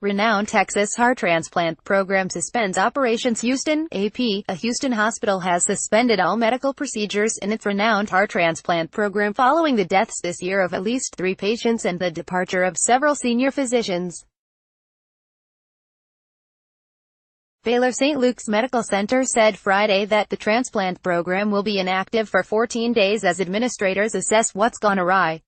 Renowned Texas heart transplant program suspends operations. Houston, AP. A Houston hospital has suspended all medical procedures in its renowned heart transplant program following the deaths this year of at least 3 patients and the departure of several senior physicians. Baylor St. Luke's Medical Center said Friday that the transplant program will be inactive for 14 days as administrators assess what's gone awry.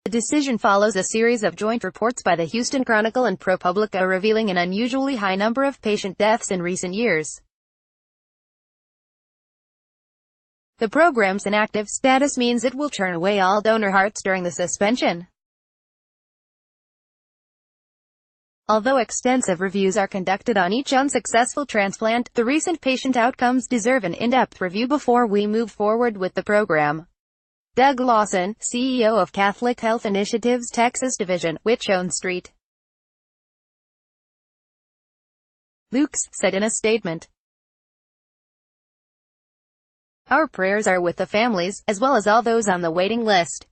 The decision follows a series of joint reports by the Houston Chronicle and ProPublica revealing an unusually high number of patient deaths in recent years. The program's inactive status means it will turn away all donor hearts during the suspension. Although extensive reviews are conducted on each unsuccessful transplant, the recent patient outcomes deserve an in-depth review before we move forward with the program. Doug Lawson, CEO of Catholic Health Initiatives Texas Division, Witchone Street. Luke's said in a statement, "Our prayers are with the families, as well as all those on the waiting list."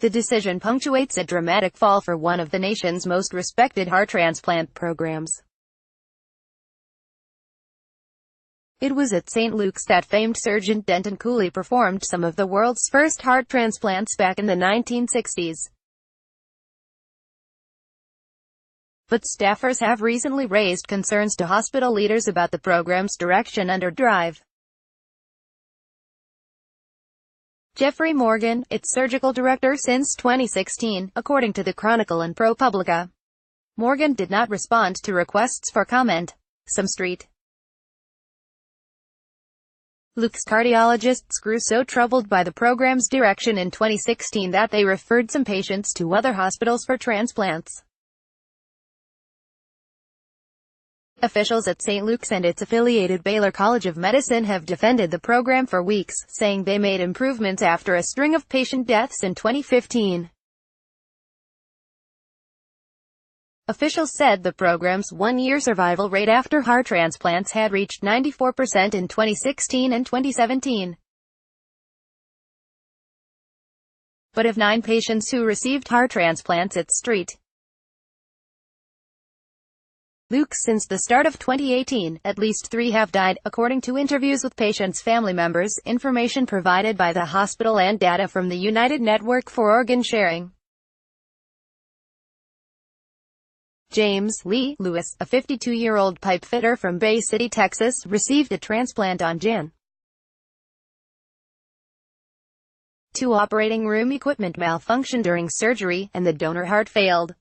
The decision punctuates a dramatic fall for one of the nation's most respected heart transplant programs. It was at St. Luke's that famed surgeon Denton Cooley performed some of the world's first heart transplants back in the 1960s. But staffers have recently raised concerns to hospital leaders about the program's direction under drive. Jeffrey Morgan, its surgical director since 2016, according to the Chronicle and ProPublica. Morgan did not respond to requests for comment. Some Street. Luke's cardiologists grew so troubled by the program's direction in 2016 that they referred some patients to other hospitals for transplants. Officials at St. Luke's and its affiliated Baylor College of Medicine have defended the program for weeks, saying they made improvements after a string of patient deaths in 2015. Officials said the program's one-year survival rate after heart transplants had reached 94% in 2016 and 2017. But of 9 patients who received heart transplants at St. Luke's since the start of 2018, at least 3 have died, according to interviews with patients' family members, information provided by the hospital and data from the United Network for Organ Sharing. James Lee Lewis, a 52-year-old pipe fitter from Bay City, Texas, received a transplant on Jan. 2 operating room equipment malfunctioned during surgery, and the donor heart failed.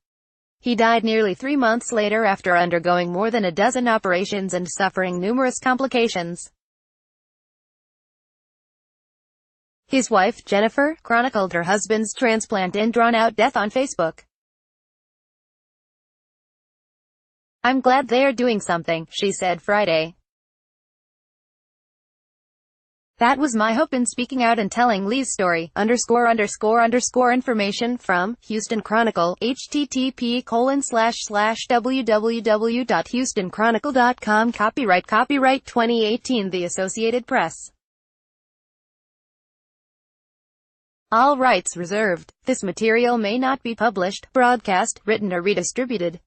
He died nearly 3 months later after undergoing more than a dozen operations and suffering numerous complications. His wife, Jennifer, chronicled her husband's transplant and drawn-out death on Facebook. "I'm glad they're doing something," she said Friday. "That was my hope in speaking out and telling Lee's story." Information from Houston Chronicle, http://www.houstonchronicle.com. Copyright 2018 The Associated Press. All rights reserved. This material may not be published, broadcast, written or redistributed.